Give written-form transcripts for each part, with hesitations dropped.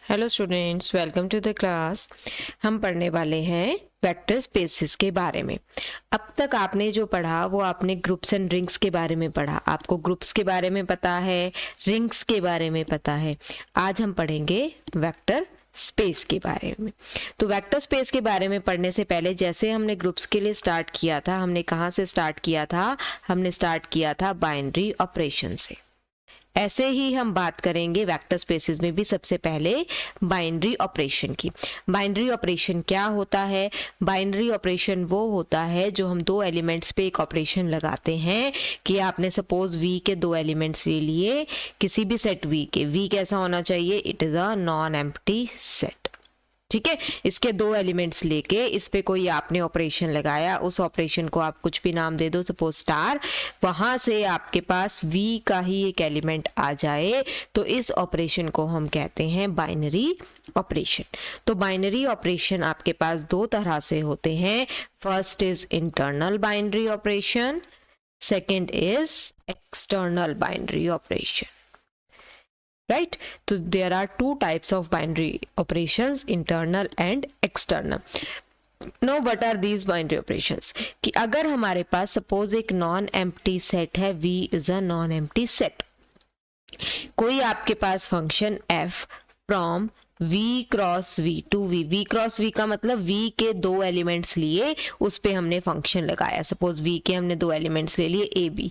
Hello students, welcome to the class. हम पढ़ने वाले हैं वेक्टर स्पेसेस के बारे में। अब तक आपने जो पढ़ा वो आपने ग्रुप्स एंड रिंग्स के बारे में पढ़ा। आपको ग्रुप्स के बारे में पता है, रिंग्स के बारे में पता है। आज हम पढ़ेंगे वेक्टर स्पेस के बारे में। तो वेक्टर स्पेस के बारे में पढ़ने से पहले, जैसे हमने ग्रुप्स के लिए स्टार्ट किया था, हमने कहाँ से स्टार्ट किया था? हमने स्टार्ट किया था बाइनरी ऑपरेशन से। ऐसे ही हम बात करेंगे वेक्टर स्पेसेस में भी सबसे पहले बाइनरी ऑपरेशन की। बाइनरी ऑपरेशन क्या होता है? बाइनरी ऑपरेशन वो होता है जो हम दो एलिमेंट्स पे एक ऑपरेशन लगाते हैं कि आपने सपोज v के दो एलिमेंट्स ले लिए किसी भी सेट v के। v कैसा होना चाहिए? It is a non empty set. ठीक है, इसके दो एलिमेंट्स लेके इस पे कोई आपने ऑपरेशन लगाया, उस ऑपरेशन को आप कुछ भी नाम दे दो, सपोज स्टार। वहां से आपके पास v का ही एक एलिमेंट आ जाए तो इस ऑपरेशन को हम कहते हैं बाइनरी ऑपरेशन। तो बाइनरी ऑपरेशन आपके पास दो तरह से होते हैं। First is internal binary operation, second is external binary operation. Right? So there are two types of binary operations, internal and external. Now what are these binary operations? कि अगर हमारे पास सपोज एक नॉन एम्प्टी सेट है, v is a non empty set. कोई आपके पास function f from v cross v to v cross v का मतलब v के दो एलिमेंट्स लिए, उस पे हमने फंक्शन लगाया। सपोज v के हमने दो एलिमेंट्स ले लिए a b,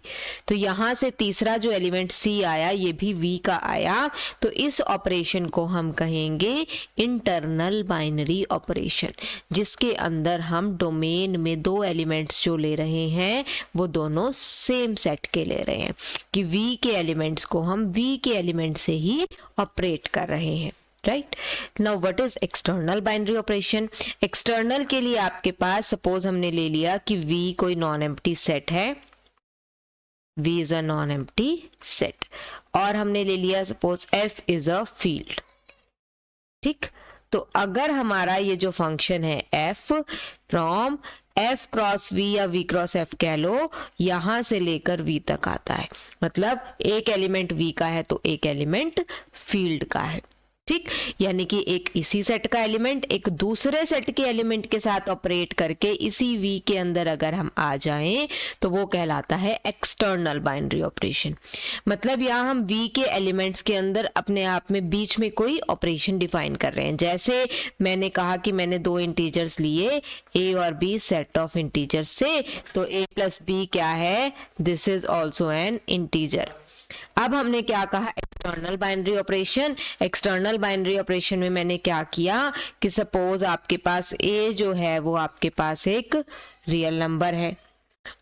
तो यहाँ से तीसरा जो एलिमेंट c आया ये भी v का आया, तो इस ऑपरेशन को हम कहेंगे इंटरनल बाइनरी ऑपरेशन, जिसके अंदर हम डोमेन में दो एलिमेंट्स जो ले रहे हैं वो दोनों सेम सेट के ले रहे हैं, कि v के एलिमेंट्स को हम v के एलिमेंट से ही ऑपरेट कर रहे हैं। Right now what is external binary operation? External के लिए आपके पास सपोज हमने ले लिया कि v कोई नॉन एम्प्टी सेट है, v is a non empty set, और हमने ले लिया suppose f is a field. ठीक, तो अगर हमारा ये जो फंक्शन है f from f cross v या v क्रॉस f कह लो, यहां से लेकर v तक आता है, मतलब एक एलिमेंट v का है तो एक एलिमेंट फील्ड का है। ठीक, यानी कि एक इसी सेट का एलिमेंट एक दूसरे सेट के एलिमेंट के साथ ऑपरेट करके इसी v के अंदर अगर हम आ जाएं तो वो कहलाता है एक्सटर्नल बाइनरी ऑपरेशन। मतलब यहाँ हम v के एलिमेंट्स के अंदर अपने आप में बीच में कोई ऑपरेशन डिफाइन कर रहे हैं। जैसे मैंने कहा कि मैंने दो इंटीजर्स लिए a और b सेट ऑफ इंटीजर्स से, तो a प्लस b क्या है? This is also an integer. अब हमने क्या कहा? External binary operation. External binary operation में मैंने क्या किया कि सपोज आपके पास a जो है वो आपके पास एक रियल नंबर है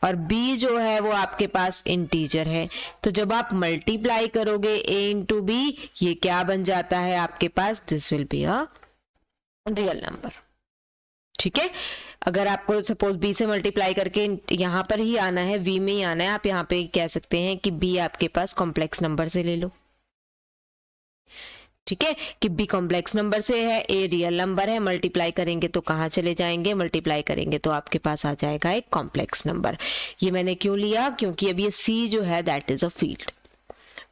और b जो है वो आपके पास इंटीजर है, तो जब आप मल्टीप्लाई करोगे a इंटू b, ये क्या बन जाता है आपके पास? This will be a real number. ठीक है, अगर आपको सपोज b से मल्टीप्लाई करके यहाँ पर ही आना है, v में ही आना है, आप यहाँ पे कह सकते हैं कि b आपके पास कॉम्प्लेक्स नंबर से ले लो। ठीक है, कि b कॉम्प्लेक्स नंबर से है, a रियल नंबर है, मल्टीप्लाई करेंगे तो कहाँ चले जाएंगे? मल्टीप्लाई करेंगे तो आपके पास आ जाएगा एक कॉम्प्लेक्स नंबर। ये मैंने क्यों लिया? क्योंकि अब ये c जो है दैट इज अ फील्ड,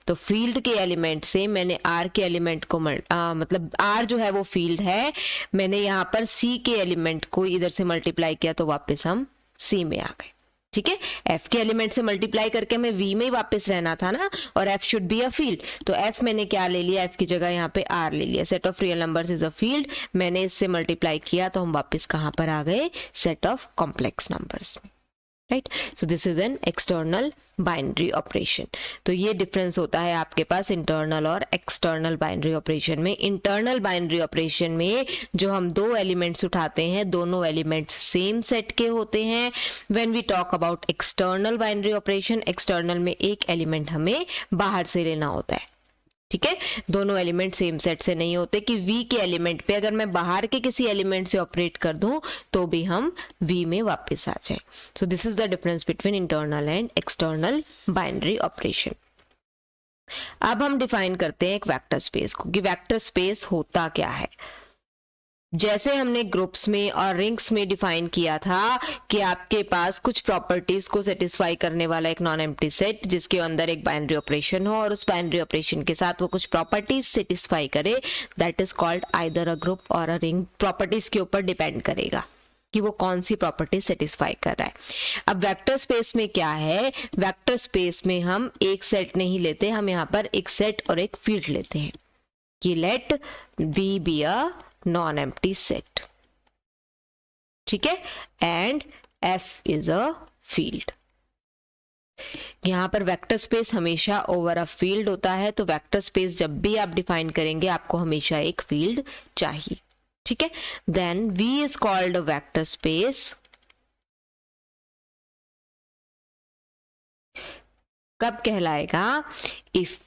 तो फील्ड के एलिमेंट से मैंने r के एलिमेंट को मतलब r जो है वो फील्ड है, मैंने यहाँ पर c के एलिमेंट को इधर से मल्टीप्लाई किया तो वापस हम c में आ गए। ठीक है, f के एलिमेंट से मल्टीप्लाई करके हमें v में ही वापस रहना था ना, और f should be a field, तो f मैंने क्या ले लिया? f की जगह यहाँ पे r ले लिया। Set of real numbers is a field, मैंने इससे मल्टीप्लाई किया तो हम वापस कहाँ पर आ गए? सेट ऑफ कॉम्प्लेक्स नंबर्स में। Right, so this is an external binary operation. तो ये डिफरेंस होता है आपके पास इंटरनल और एक्सटर्नल बाइनरी ऑपरेशन में। इंटरनल बाइनरी ऑपरेशन में जो हम दो एलिमेंट्स उठाते हैं, दोनों एलिमेंट्स सेम सेट के होते हैं। When we talk about external binary operation, external में एक एलिमेंट हमें बाहर से लेना होता है। ठीक है, दोनों एलिमेंट सेम सेट से नहीं होते कि v के एलिमेंट पे अगर मैं बाहर के किसी एलिमेंट से ऑपरेट कर दूं तो भी हम v में वापस आ जाए। So this is the difference between internal and external binary operation. अब हम डिफाइन करते हैं एक वेक्टर स्पेस को, कि वेक्टर स्पेस होता क्या है। जैसे हमने ग्रुप्स में और रिंग्स में डिफाइन किया था कि आपके पास कुछ प्रॉपर्टीज को सेटिस्फाई करने वाला एक नॉन एम्प्टी सेट जिसके अंदर एक बाइनरी ऑपरेशन हो और उस बाइनरी ऑपरेशन के साथ वो कुछ प्रॉपर्टीज सेटिस्फाई करे, that is called either a group और अ रिंग। प्रॉपर्टीज के ऊपर डिपेंड करेगा कि वो कौन सी प्रॉपर्टी सेटिस्फाई कर रहा है। अब वेक्टर स्पेस में क्या है, वेक्टर स्पेस में हम एक सेट नहीं लेते, हम यहाँ पर एक सेट और एक फील्ड लेते हैं कि let we be a non empty set, ठीक है, and F is a field. यहां पर वेक्टर स्पेस हमेशा ओवर अ फील्ड होता है, तो वेक्टर स्पेस जब भी आप डिफाइन करेंगे आपको हमेशा एक फील्ड चाहिए, ठीक है। Then V is called a vector space कब कहलाएगा, if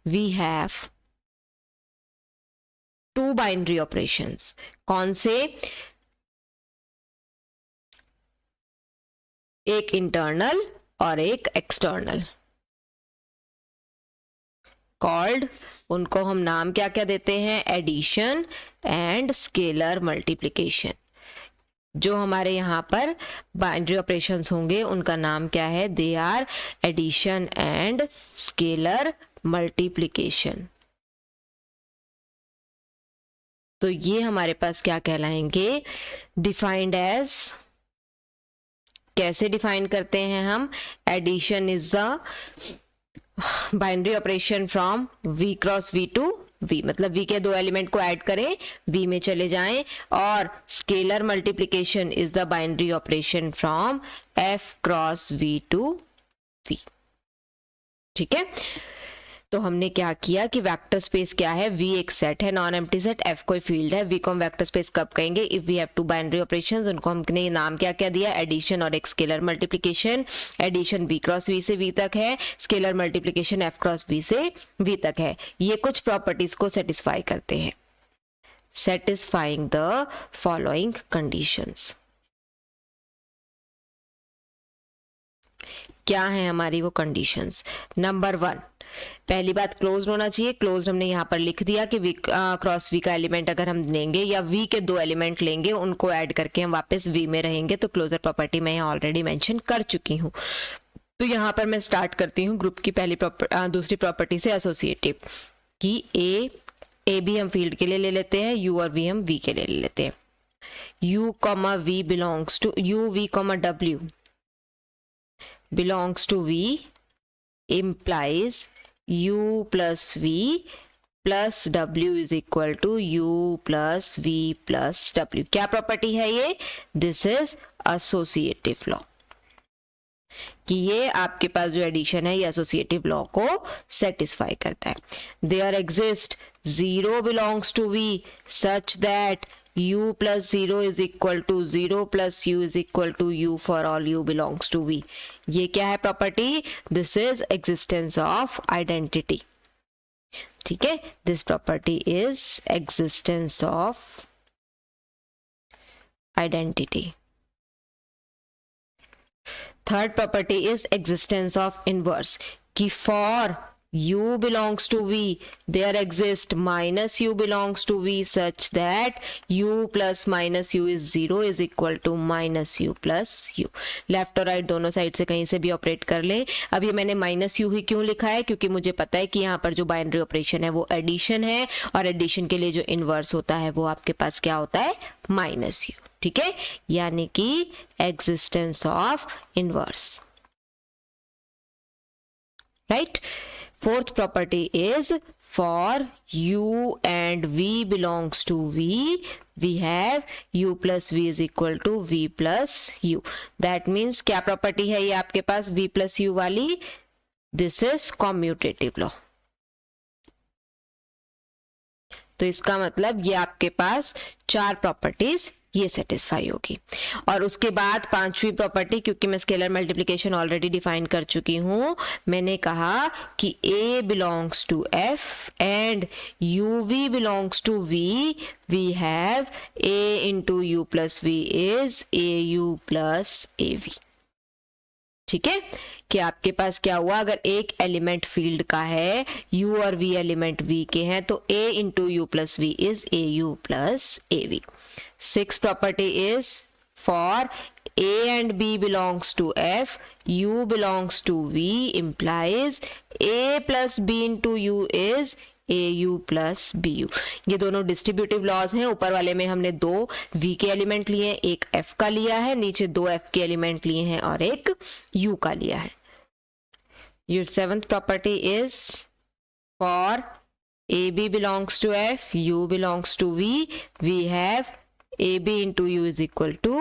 we have two binary operations. कौन से, एक इंटरनल और एक एक्सटर्नल, कॉल्ड, उनको हम नाम क्या क्या देते हैं, एडिशन एंड स्केलर मल्टीप्लिकेशन। जो हमारे यहाँ पर बाइनरी ऑपरेशंस होंगे उनका नाम क्या है, they are addition and scalar multiplication. तो ये हमारे पास क्या कहलाएंगे, डिफाइंड एज, कैसे डिफाइन करते हैं हम, addition is the binary operation from V cross V to V, मतलब V के दो एलिमेंट को ऐड करें, V में चले जाएं, और scalar multiplication is the binary operation from F cross V to V, ठीक है। तो हमने क्या किया कि वेक्टर स्पेस क्या है, V एक सेट है, नॉन एम्प्टी सेट, F कोई फील्ड है। V को हम वेक्टर स्पेस कब कहेंगे, if we have two binary operations, उनको हमने नाम क्या क्या दिया, एडिशन और एक scalar multiplication. Addition V cross V से V तक है, scalar multiplication F cross V से V तक है। ये कुछ प्रॉपर्टीज को सेटिस्फाई करते हैं, सेटिस्फाइंग द फॉलोइंग कंडीशंस। क्या है हमारी वो कंडीशंस, नंबर 1, पहली बात क्लोज्ड होना चाहिए। क्लोज्ड हमने यहाँ पर लिख दिया कि V क्रॉस V का एलिमेंट अगर हम लेंगे या V के दो एलिमेंट लेंगे उनको ऐड करके हम वापस V में रहेंगे, तो क्लोजर प्रॉपर्टी मैं यहाँ ऑलरेडी मेंशन कर चुकी हूँ। तो यहाँ पर मैं स्टार्ट करती हूँ ग्रुप की पहली दूसरी प्रॉपर्टी से, एसोसिएटिव, कि ए भी हम फील्ड के लिए ले लेते हैं, U और V हम V के लिए ले लेते हैं। U comma V belongs to U, V comma W belongs to V implies U plus V plus W is equal to U plus V plus W। क्या प्रॉपर्टी है ये, दिस इज एसोसिएटिव लॉ, कि ये आपके पास जो addition है ये associative law को सेटिस्फाई करता है। There exist 0 belongs to V such that U plus 0 is equal to 0 plus U is equal to U for all U belongs to V। ये क्या है property, this is existence of identity, ठीक है। This property is existence of identity. Third property is existence of inverse, कि for U belongs to V there exists minus U belongs to V such that U plus minus U is 0 is equal to minus U plus U। Left और right दोनों side से कहीं से भी operate कर लें। अब ये मैंने माइनस U ही क्यों लिखा है, क्योंकि मुझे पता है कि यहाँ पर जो बाइनरी ऑपरेशन है वो एडिशन है, और एडिशन के लिए जो इनवर्स होता है वो आपके पास क्या होता है, माइनस U, ठीक है, यानी कि existence of inverse, right. Fourth property is for U and V belongs to V, we have U plus V is equal to V plus U। That means क्या प्रॉपर्टी है ये आपके पास V plus U वाली, this is commutative law। तो इसका मतलब ये आपके पास चार प्रॉपर्टीज ये सेटिस्फाई होगी। और उसके बाद पांचवी प्रॉपर्टी, क्योंकि मैं स्केलर मल्टीप्लिकेशन ऑलरेडी डिफाइन कर चुकी हूं, मैंने कहा कि A belongs to F and UV belongs to V, we have A into U plus V is AU plus AV, ठीक है, कि आपके पास क्या हुआ, अगर एक एलिमेंट फील्ड का है, u और v एलिमेंट v के हैं, तो a into u plus v is a u plus a v. 6th property is for a and b belongs to f, u belongs to v implies a plus b into u is a u plus b u. ये दोनों distributive laws हैं। ऊपर वाले में हमने 2 v के element लिए हैं, एक f का लिया है, नीचे 2 f के एलिमेंट लिए हैं और एक u का लिया है। Your 7th property is for AB belongs to f, u belongs to v, we have AB into u is equal to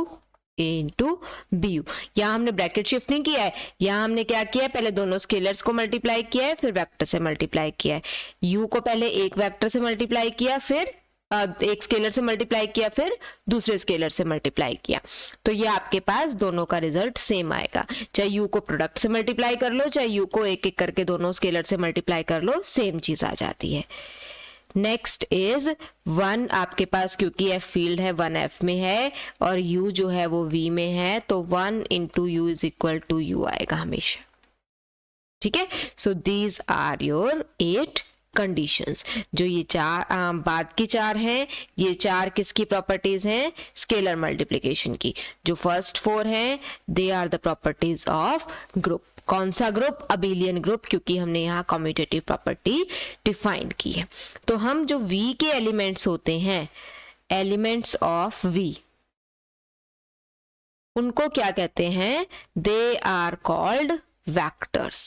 a into b u. यहाँ हमने ब्रैकेट शिफ्ट नहीं किया है, यहाँ हमने क्या किया है, पहले दोनों स्केलर्स को मल्टीप्लाई किया है, फिर वेक्टर से मल्टीप्लाई किया है। u को पहले एक वेक्टर से मल्टीप्लाई किया, फिर एक स्केलर से मल्टीप्लाई किया, फिर दूसरे स्केलर से मल्टीप्लाई किया, तो ये आपके पास दोनों का रिजल्ट सेम आएगा। चाहे u को प्रोडक्ट से मल्टीप्लाई कर लो, चाहे u को एक एक करके दोनों स्केलर से मल्टीप्लाई कर लो, सेम चीज आ जाती है। नेक्स्ट इज 1 आपके पास, क्योंकि f फील्ड है 1 f में है और u जो है वो v में है, तो 1 into u is equal to u आएगा हमेशा। ठीक है, so these are your 8 conditions. जो ये 4 बाद की 4 हैं, ये 4 किसकी प्रॉपर्टीज हैं, स्केलर मल्टीप्लिकेशन की। जो फर्स्ट 4 हैं they are the properties of group. कौन सा ग्रुप, अबिलियन ग्रुप, क्योंकि हमने यहाँ कम्यूटेटिव प्रॉपर्टी डिफाइन की है। तो हम जो v के एलिमेंट्स होते हैं, एलिमेंट्स ऑफ v, उनको क्या कहते हैं, they are called vectors.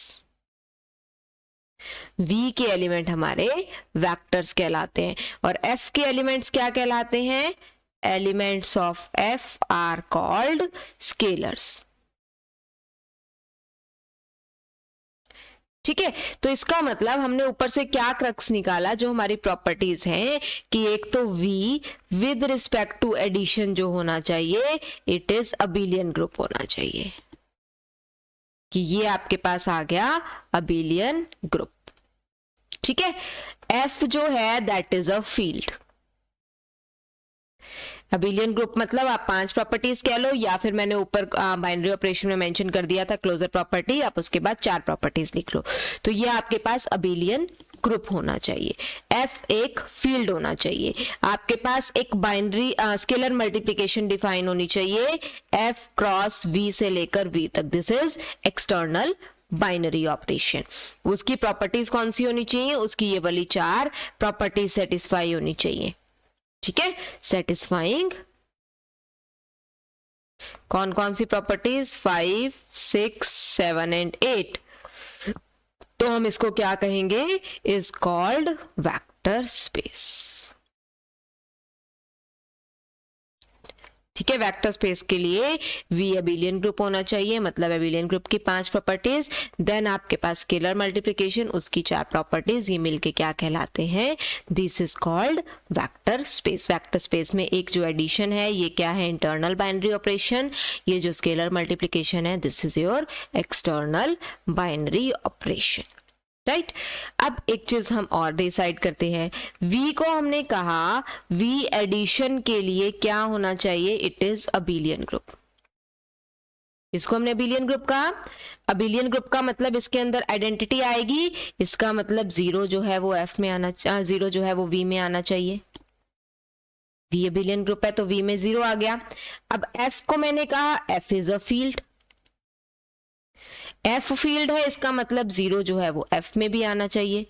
v के एलिमेंट हमारे वेक्टर्स कहलाते हैं और f के एलिमेंट्स क्या कहलाते हैं, elements of f are called scalars. ठीक है, तो इसका मतलब हमने ऊपर से क्या क्रक्स निकाला, जो हमारी प्रॉपर्टीज हैं, कि एक तो v with respect to addition जो होना चाहिए, इट इज अबिलियन ग्रुप होना चाहिए, कि ये आपके पास आ गया अबिलियन ग्रुप। ठीक है, f जो है that is a field. Abelian group मतलब आप 5 प्रॉपर्टीज कह लो, या फिर मैंने ऊपर बाइनरी ऑपरेशन में मेंशन कर दिया था क्लोजर प्रॉपर्टी, आप उसके बाद 4 प्रॉपर्टीज लिख लो। तो ये आपके पास अबिलियन ग्रुप होना चाहिए। f एक फील्ड होना चाहिए, आपके पास एक बाइनरी स्केलर मल्टीप्लिकेशन डिफाइन होनी चाहिए, f क्रॉस v से लेकर v तक, this is external binary operation. उसकी प्रॉपर्टीज कौन सी होनी चाहिए, उसकी ये वाली 4 प्रॉपर्टीज सेटिस्फाई होनी चाहिए। ठीक है, सेटिस्फाइंग कौन कौन सी प्रॉपर्टीज, 5, 6, 7 एंड 8। तो हम इसको क्या कहेंगे, इज कॉल्ड वेक्टर स्पेस। ठीक है, वेक्टर स्पेस के लिए v अबिलियन ग्रुप होना चाहिए, मतलब अबिलियन ग्रुप की 5 प्रॉपर्टीज, देन आपके पास स्केलर मल्टीप्लिकेशन, उसकी 4 प्रॉपर्टीज, ये मिलके क्या कहलाते हैं, this is called vector space. Vector space में एक जो एडिशन है ये क्या है, इंटरनल बाइनरी ऑपरेशन, ये जो स्केलर मल्टीप्लिकेशन है this is your external binary operation. Right, अब एक चीज हम और डिसाइड करते हैं, v को हमने कहा v एडिशन के लिए क्या होना चाहिए, इट इज अबिलियन ग्रुप। इसको हमने अबिलियन ग्रुप कहा। अबिलियन ग्रुप का मतलब इसके अंदर आइडेंटिटी आएगी, इसका मतलब 0 जो है वो f में आना, 0 जो है वो v में आना चाहिए। v अबिलियन ग्रुप है तो v में 0 आ गया। अब f को मैंने कहा f is a field, f field है, इसका मतलब 0 जो है वो f में भी आना चाहिए।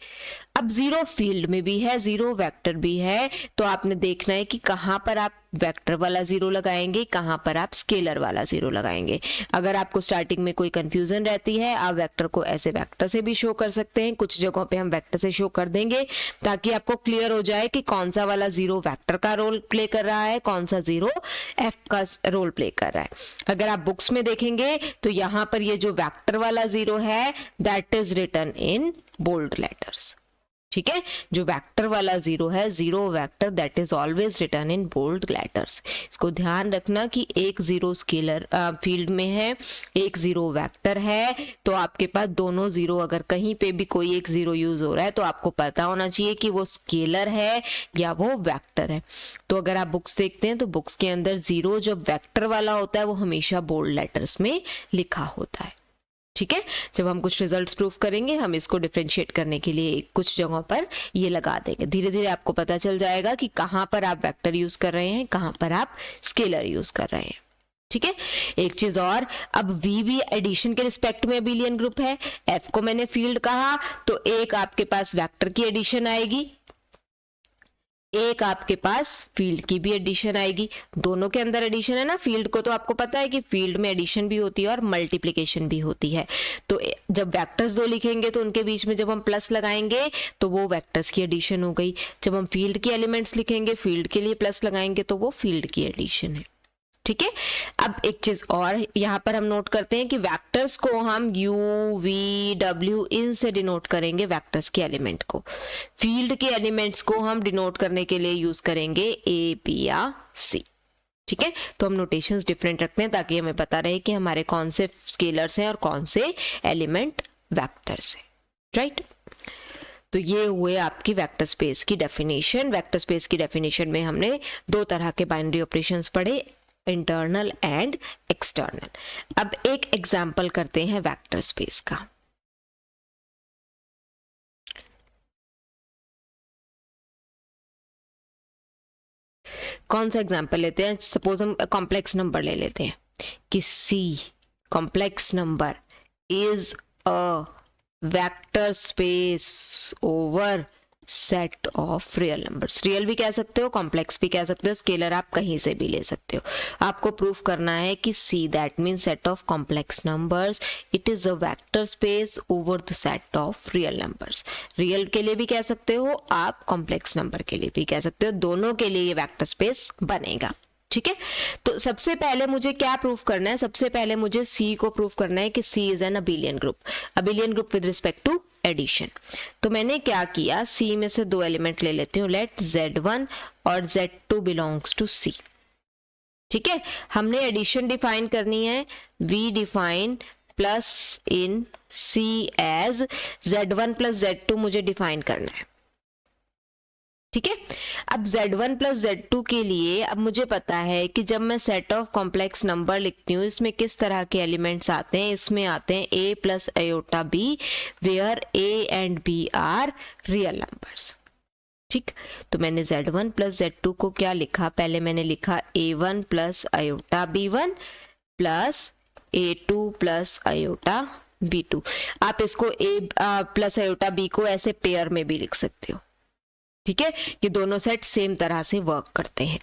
अब 0 फील्ड में भी है, 0 वेक्टर भी है, तो आपने देखना है कि कहां पर आप वेक्टर वाला 0 लगाएंगे, कहां पर आप स्केलर वाला 0 लगाएंगे। अगर आपको स्टार्टिंग में कोई कंफ्यूजन रहती है, आप वेक्टर को ऐसे वेक्टर से भी शो कर सकते हैं, कुछ जगहों पे हम वेक्टर से शो कर देंगे ताकि आपको क्लियर हो जाए कि कौन सा वाला 0 वेक्टर का रोल प्ले कर रहा है, कौन सा 0 f का रोल प्ले कर रहा है। अगर आप बुक्स में देखेंगे तो यहाँ पर ये जो वेक्टर वाला 0 है that is written in bold letters. ठीक है, जो वेक्टर वाला 0 है, 0 vector that is always written in bold letters. इसको ध्यान रखना कि एक 0 स्केलर फील्ड में है, एक 0 वेक्टर है, तो आपके पास दोनों 0, अगर कहीं पे भी कोई एक 0 यूज हो रहा है तो आपको पता होना चाहिए कि वो स्केलर है या वो वेक्टर है। तो अगर आप बुक्स देखते हैं तो बुक्स के अंदर 0 जो वेक्टर वाला होता है वो हमेशा बोल्ड लेटर्स में लिखा होता है। ठीक है, जब हम कुछ रिजल्ट्स प्रूफ करेंगे हम इसको डिफरेंशिएट करने के लिए कुछ जगहों पर ये लगा देंगे। धीरे धीरे आपको पता चल जाएगा कि कहाँ पर आप वेक्टर यूज कर रहे हैं, कहाँ पर आप स्केलर यूज कर रहे हैं। ठीक है, एक चीज और, अब V भी एडिशन के रिस्पेक्ट में अबिलियन ग्रुप है, F को मैंने फील्ड कहा तो एक आपके पास वेक्टर की एडिशन आएगी, एक आपके पास फील्ड की भी एडिशन आएगी। दोनों के अंदर एडिशन है ना, फील्ड को तो आपको पता है कि फील्ड में एडिशन भी होती है और मल्टीप्लिकेशन भी होती है। तो जब वेक्टर्स दो लिखेंगे तो उनके बीच में जब हम प्लस लगाएंगे तो वो वेक्टर्स की एडिशन हो गई। जब हम फील्ड के एलिमेंट्स लिखेंगे, फील्ड के लिए प्लस लगाएंगे तो वो फील्ड की एडिशन है। ठीक है, अब एक चीज और यहाँ पर हम नोट करते हैं कि वेक्टर्स को हम U, V, W इन से डिनोट करेंगे वेक्टर्स के एलिमेंट को। फील्ड के एलिमेंट्स को हम डिनोट करने के लिए यूज करेंगे A, P या C। ठीक है, तो हम नोटेशंस डिफरेंट रखते हैं ताकि हमें पता रहे कि हमारे कौन से स्केलर्स हैं और कौन से एलिमेंट वेक्टर्स हैं। राइट, तो ये हुए आपकी वेक्टर स्पेस की डेफिनेशन। वेक्टर स्पेस की डेफिनेशन में हमने दो तरह के बाइनरी ऑपरेशंस पढ़े, इंटरनल एंड एक्सटर्नल। अब एक एग्जाम्पल करते हैं वेक्टर स्पेस का। कौन सा एग्जाम्पल लेते हैं? सपोज हम कॉम्प्लेक्स नंबर ले लेते हैं कि C complex number is a vector space over set of real numbers. Real भी कह सकते हो, कॉम्प्लेक्स भी कह सकते हो, स्केलर आप कहीं से भी ले सकते हो। आपको प्रूफ करना है कि C that mean set of complex numbers, it is a vector space over the set of real numbers. Real के लिए भी कह सकते हो आप, कॉम्प्लेक्स नंबर के लिए भी कह सकते हो, दोनों के लिए ये वेक्टर स्पेस बनेगा। ठीक है, तो सबसे पहले मुझे क्या प्रूफ करना है? सबसे पहले मुझे C को प्रूफ करना है कि C is an abelian group. Abelian group with respect to addition. तो मैंने क्या किया, C में से दो एलिमेंट ले लेती हूँ, लेट Z1 और Z2 बिलोंग्स टू C। ठीक है, हमने एडिशन डिफाइन करनी है, we define plus in C as Z1 plus Z2 मुझे डिफाइन करना है। ठीक है, अब Z1 प्लस Z2 के लिए अब मुझे पता है कि जब मैं सेट ऑफ कॉम्प्लेक्स नंबर लिखती हूँ इसमें किस तरह के एलिमेंट्स आते हैं। इसमें आते हैं A plus iota B, where A and B are real numbers. ठीक, तो मैंने Z1 प्लस Z2 को क्या लिखा? पहले मैंने लिखा A1 plus iota B1 plus A2 plus iota B2। आप इसको A प्लस आयोटा B को ऐसे पेयर में भी लिख सकते हो। ठीक है, ये दोनों सेट सेम तरह से वर्क करते हैं।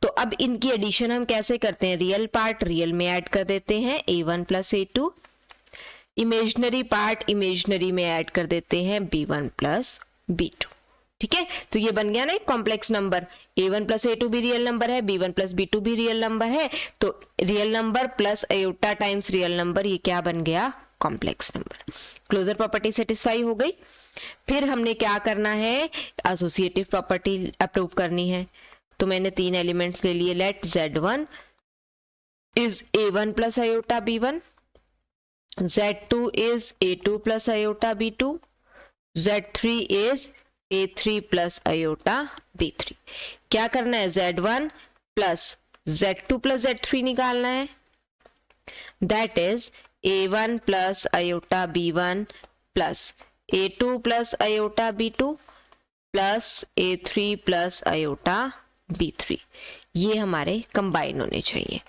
तो अब इनकी एडिशन हम कैसे करते हैं? रियल पार्ट रियल में ऐड कर देते हैं, A1 plus A2, imaginary part imaginary में ऐड कर देते हैं, B1 प्लस B2। ठीक है, तो ये बन गया ना एक complex number. A1 plus A2 भी रियल नंबर है, B1 प्लस B2 भी रियल नंबर है, तो real number plus iota times real number, ये क्या बन गया? Complex number. Closure property satisfy हो गई। फिर हमने क्या करना है? एसोसिएटिव प्रॉपर्टी अप्रूव करनी है। तो मैंने तीन एलिमेंट्स ले लिए, let Z1 is A1 plus iota B1, Z2 is A2 plus iota B2, Z3 is A3 plus iota B3। क्या करना है? Z1 plus Z2 plus Z3 निकालना है, that is A1 plus iota B1 plus A2 plus iota B2 plus A3 plus iota B3। ये हमारे combine होने चाहिए।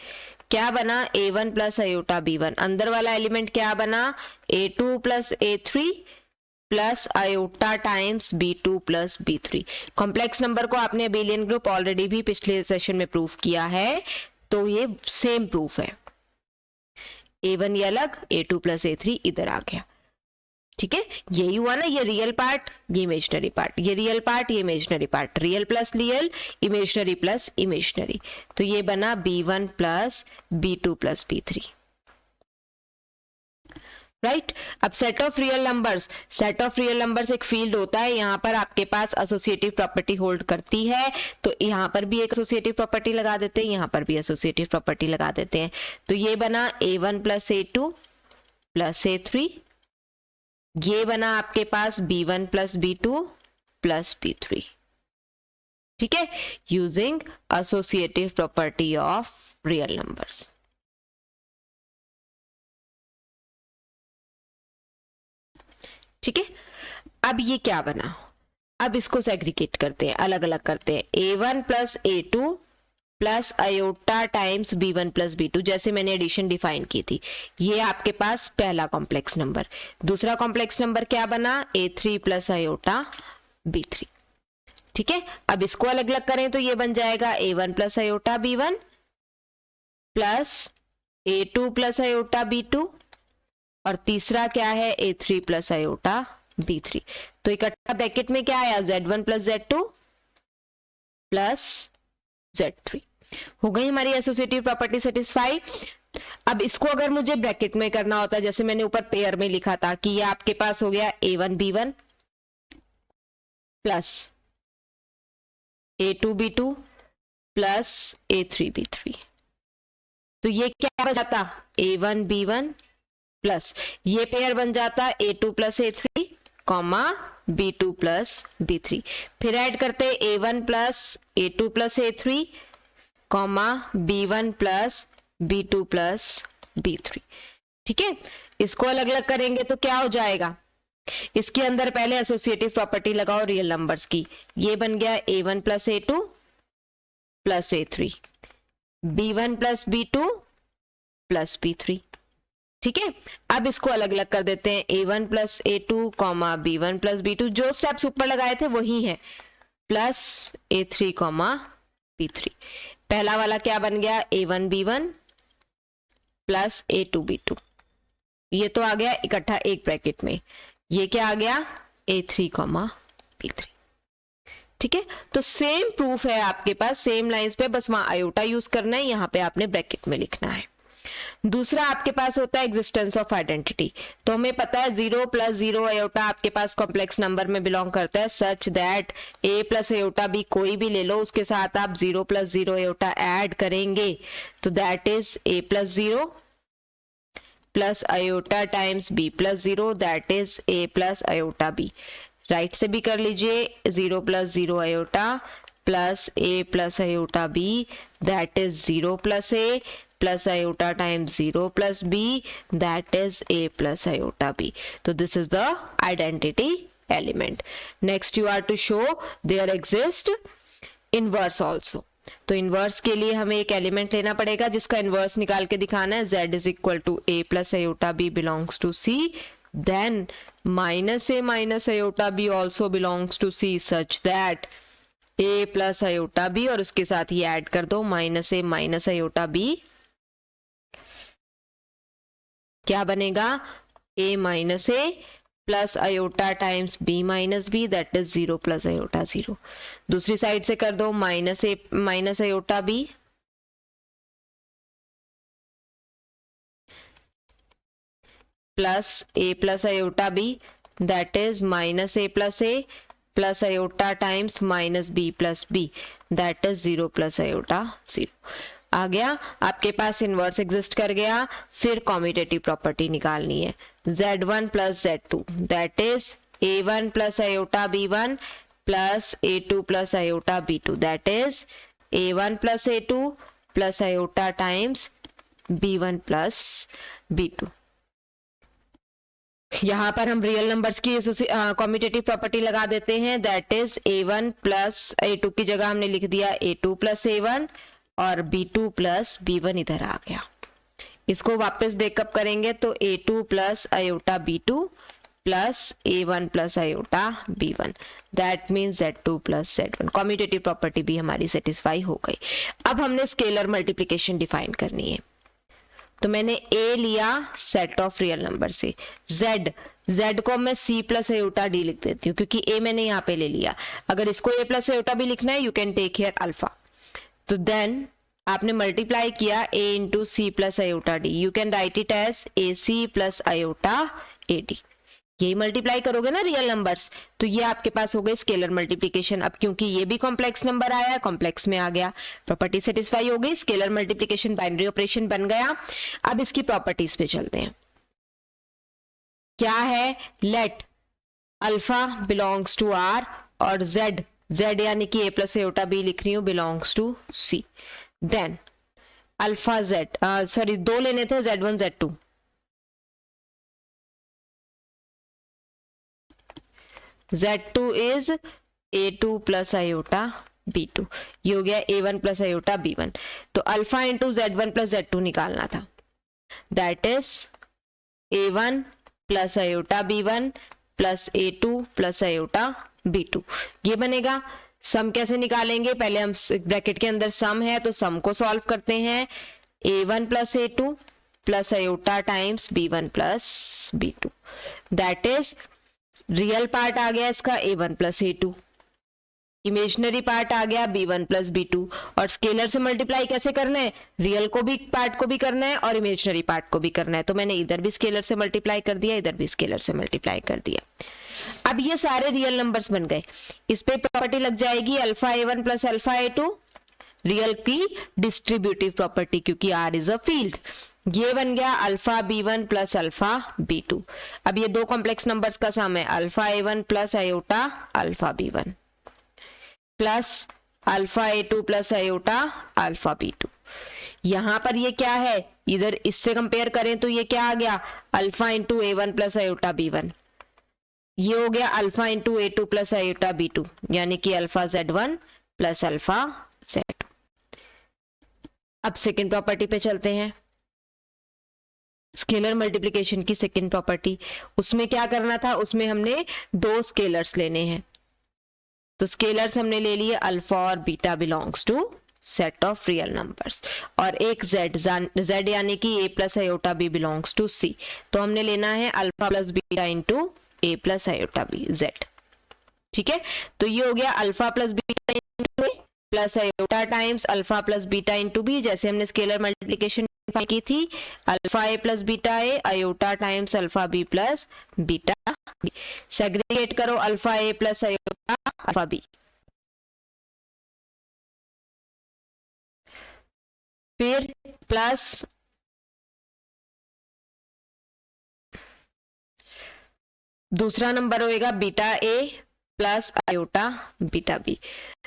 क्या बना? A1 प्लस आयोटा B1, अंदर वाला एलिमेंट क्या बना? A2 plus A3 plus iota times B2 plus B3। Complex number को आपने अबिलियन ग्रुप ऑलरेडी भी पिछले सेशन में प्रूफ किया है, तो ये सेम प्रूफ है। A1 ये अलग, A2 प्लस A3 इधर आ गया। ठीक है, यही हुआ ना, ये रियल पार्ट ये इमेजनरी पार्ट, ये रियल पार्ट ये imaginary part, real plus real, imaginary plus imaginary. तो ये बना B1 plus B2 plus B3। Right, अब set of real numbers, set of real numbers एक फील्ड होता है, यहाँ पर आपके पास एसोसिएटिव प्रॉपर्टी होल्ड करती है, तो यहाँ पर भी एक एसोसिएटिव प्रॉपर्टी लगा देते हैं, यहाँ पर भी एसोसिएटिव प्रॉपर्टी लगा देते हैं। तो ये बना A1 plus A2 plus A3, ये बना आपके पास B1 plus B2 plus B3। ठीक है, using associative property of real numbers. ठीक है, अब ये क्या बना, अब इसको सेग्रीगेट करते हैं, अलग अलग करते हैं। a1 plus a2 plus iota times b1 plus b2, जैसे मैंने एडिशन डिफाइन की थी। ये आपके पास पहला कॉम्प्लेक्स नंबर। दूसरा कॉम्प्लेक्स नंबर क्या बना, a3 प्लस आयोटा b3। ठीक है, अब इसको अलग अलग करें तो ये बन जाएगा a1 plus iota b1 plus a2 plus iota b2, और तीसरा क्या है a3 प्लस आयोटा b3। तो इकट्ठा ब्रैकेट में क्या आया, z1 plus z2 plus z3। हो गई हमारी एसोसिएटिव प्रॉपर्टी सेटिस्फाई। अब इसको अगर मुझे ब्रैकेट में करना होता, जैसे मैंने ऊपर पेयर में लिखा था कि ये आपके पास हो गया a1 b1 plus a2 b2 plus a3 b3। तो ये क्या बन जाता, a1 b1 प्लस ये पेयर बन जाता a2 plus a3 comma b2 plus b3। फिर ऐड करते a1 plus a2 plus a3 comma b1 plus b2 plus b3। ठीक है, इसको अलग अलग करेंगे तो क्या हो जाएगा, इसके अंदर पहले एसोसिएटिव प्रॉपर्टी लगाओ रियल नंबर्स की। ये बन गया a1 plus a2 plus a3, b1 plus b2 plus b3। ठीक है, अब इसको अलग अलग कर देते हैं, a1 plus a2 comma b1 plus b2, जो स्टेप्स ऊपर लगाए थे वही है, प्लस a3 कॉमा b3। पहला वाला क्या बन गया, a1 b1 plus a2 b2। ये तो आ गया इकट्ठा एक ब्रैकेट में। ये क्या आ गया, a3 कॉमा b3। ठीक है, तो सेम प्रूफ है आपके पास, सेम लाइंस पे, बस वहां आयोटा यूज करना है, यहाँ पे आपने ब्रैकेट में लिखना है। दूसरा आपके पास होता है एग्जिस्टेंस ऑफ आइडेंटिटी। तो हमें पता है 0 प्लस 0 आयोटा आपके पास कॉम्प्लेक्स नंबर में बिलोंग करता है, सच that a plus iota b कोई भी ले लो, उसके साथ आप 0 प्लस 0 आयोटा ऐड करेंगे तो that is a plus 0 plus iota times b plus 0, that is a plus iota b। Right से भी कर लीजिए, 0 plus 0 iota plus a plus iota b, that is 0 plus a plus iota times 0 plus b, that is a plus iota b। तो this is the identity element. Next you are to show there exist inverse also. तो inverse के लिए हमें एक element लेना पड़ेगा जिसका inverse निकाल के दिखाना है। z is equal to a plus iota b belongs to c, then minus a minus iota b also belongs to c such that a plus iota b, और उसके साथ ये ऐड कर दो minus a minus iota b, क्या बनेगा, a minus a plus iota times b minus b, that is 0 plus iota 0। दूसरी side से कर दो minus a minus iota b plus a plus iota b, that is minus a plus iota times minus b plus b, that is 0 plus iota 0। आ गया आपके पास, inverse exist कर गया। फिर commutative property निकालनी है, z1 plus z2, that is a1 plus iota b1 plus a2 plus iota b2, that is a1 plus a2 plus iota times b1 plus b2। यहां पर हम रियल नंबर्स की commutative property लगा देते हैं, that is a1 plus a2 की जगह हमने लिख दिया a2 प्लस a1, और b2 प्लस b1 इधर आ गया। इसको वापस ब्रेकअप करेंगे तो a2 plus iota b2 plus a1 plus iota b1, that means z2 plus z1। Commutative property भी हमारी सेटिस्फाई हो गई। अब हमने स्केलर मल्टीप्लिकेशन डिफाइन करनी है। तो मैंने a लिया सेट ऑफ रियल नंबर से, z को मैं c प्लस आयोटा d लिख देती हूँ क्योंकि a मैंने यहाँ पे ले लिया। अगर इसको a प्लस आयोटा भी लिखना है, you can take here alpha. तो देन आपने मल्टीप्लाई किया a into c plus iota d, you can write it as a c plus iota a d. यही मल्टीप्लाई करोगे ना रियल नंबर्स, तो ये आपके पास हो गई स्केलर मल्टीप्लिकेशन। अब क्योंकि ये भी कॉम्प्लेक्स नंबर आया, कॉम्प्लेक्स में आ गया, प्रॉपर्टी सेटिस्फाई हो गई, स्केलर मल्टीप्लिकेशन बाइनरी ऑपरेशन बन गया। अब इसकी प्रॉपर्टीज पे चलते हैं। क्या है, let alpha belongs to R और z यानी कि a प्लस आयोटा b लिख रही हूँ belongs to c, then alpha z, sorry दो लेने थे z1 z2, Z2 is A2 plus iota B2, ये हो गया A1 प्लस आयोटा B1। तो alpha into Z1 plus Z2 निकालना था, that is A1 plus iota B1 plus A2 plus iota B2, ये बनेगा। सम कैसे निकालेंगे, पहले हम ब्रैकेट के अंदर सम है तो सम को सॉल्व करते हैं। A1 plus A2 plus iota times B1 plus B2, that is real part आ गया इसका A1 plus A2, imaginary part आ गया B1 प्लस B2। और स्केलर से मल्टीप्लाई कैसे करना है, रियल को भी पार्ट को भी करना है और इमेजिनरी पार्ट को भी करना है। तो मैंने इधर भी स्केलर से मल्टीप्लाई कर दिया, इधर भी स्केलर से मल्टीप्लाई कर दिया। अब ये सारे रियल नंबर्स बन गए, इस पे प्रॉपर्टी लग जाएगी alpha A1 plus alpha A2, real की डिस्ट्रीब्यूटिव प्रॉपर्टी, क्योंकि R इज अ फील्ड। ये बन गया alpha B1 plus alpha B2। अब ये दो कॉम्प्लेक्स नंबर्स का सम है, alpha A1 plus iota alpha B1 plus alpha A2 plus iota alpha B2। यहां पर ये क्या है, इधर इससे कंपेयर करें तो ये क्या आ गया, alpha into A1 plus iota B1, ये हो गया alpha into A2 plus iota B2, यानी कि alpha Z1 plus alpha Z2। अब सेकेंड प्रॉपर्टी पे चलते हैं, स्केलर मल्टीप्लिकेशन की सेकेंड प्रॉपर्टी। उसमें क्या करना था, उसमें हमने दो स्केलर्स लेने हैं। तो स्केलर्स हमने ले लिए अल्फा और beta belongs to set of real numbers, और एक z यानी कि a plus iota b belongs to c। तो हमने लेना है alpha plus beta into a plus iota b z। ठीक है, तो ये हो गया alpha plus beta into a plus iota times alpha plus beta into b, जैसे हमने स्केलर मल्टीप्लिकेशन की थी, alpha a plus beta a iota times alpha b plus beta b। Segregate करो alpha a plus iota alpha b, फिर plus दूसरा number होएगा beta a plus iota beta b।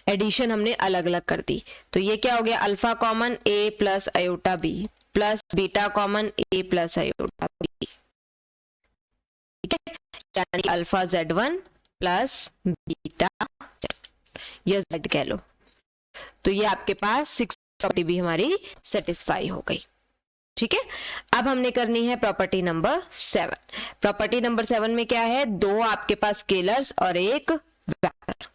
Addition हमने अलग अलग कर दी, तो ये क्या हो गया, alpha common a plus iota b plus beta common a plus iota b। ठीक है, यानी alpha Z1 plus beta Z, या Z कह लो। तो ये आपके पास सिक्स प्रॉपर्टी भी हमारी सेटिस्फाई हो गई। ठीक है, अब हमने करनी है प्रॉपर्टी नंबर 7। प्रॉपर्टी नंबर 7 में क्या है, दो आपके पास स्केलर्स और एक vector.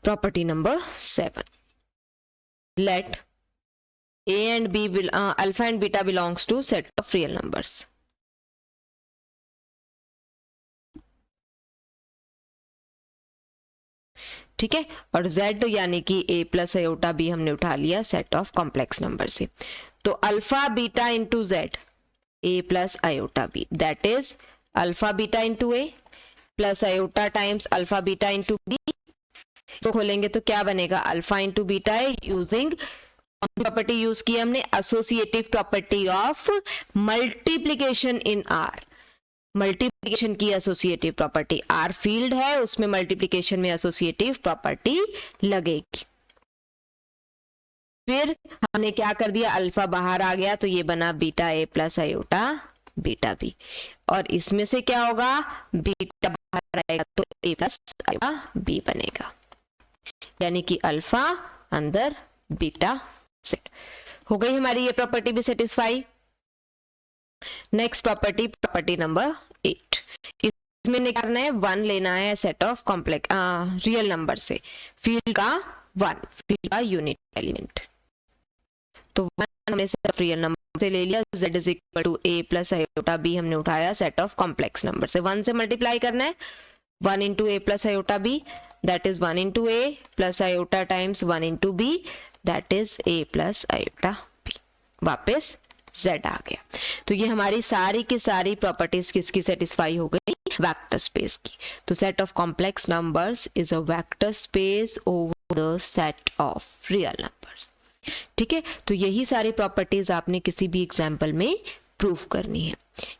Property number 7, let a and b alpha and beta belongs to set of real numbers। ठीक है, और z यानी कि a प्लस आयोटा b हमने उठा लिया सेट ऑफ कॉम्प्लेक्स नंबर से। तो alpha beta into z a plus iota b, that is alpha beta into a plus iota times alpha beta into b। तो खोलेंगे तो क्या बनेगा, अल्फा इंटू बीटा है, यूजिंग प्रॉपर्टी यूज की हमने, associative property of multiplication in are. Multiplication की associative property, are field है उसमें मल्टीप्लिकेशन में एसोसिएटिव प्रॉपर्टी लगेगी। फिर हमने क्या कर दिया, अल्फा बाहर आ गया तो ये बना beta a plus iota beta b, और इसमें से क्या होगा, बीटा बाहर आएगा तो ए प्लस आयोटा बी बनेगा, यानी कि अल्फा अंदर बीटा सेट हो गई हमारी ये प्रॉपर्टी भी satisfy. Next property, property number 8, इसमें क्या करना है, 1 लेना है set of complex real number से, फील्ड का 1, फील्ड का यूनिट एलिमेंट। तो 1 हमने सेट ऑफ रियल नंबर से ले लिया, z is equal to a plus iota b हमने उठाया सेट ऑफ कॉम्प्लेक्स नंबर से, 1 से मल्टीप्लाई करना है, 1 into a plus iota b, that is 1 into a plus iota times 1 into b, that is a plus iota b। वापस z आ गया। तो ये हमारी सारी की सारी प्रॉपर्टीज किसकी सेटिस्फाई हो गई, वेक्टर स्पेस की। तो set of complex numbers is a vector space over the set of real numbers. ठीक है, तो यही सारी प्रॉपर्टीज आपने किसी भी एग्जाम्पल में प्रूव करनी है।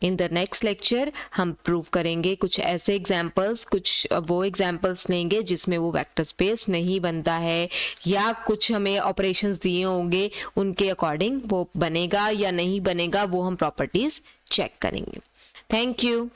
इन द नेक्स्ट लेक्चर हम प्रूव करेंगे कुछ ऐसे एग्जाम्पल्स, कुछ वो एग्जाम्पल्स लेंगे जिसमें वो वेक्टर स्पेस नहीं बनता है, या कुछ हमें ऑपरेशंस दिए होंगे उनके अकॉर्डिंग वो बनेगा या नहीं बनेगा, वो हम प्रॉपर्टीज चेक करेंगे। Thank you.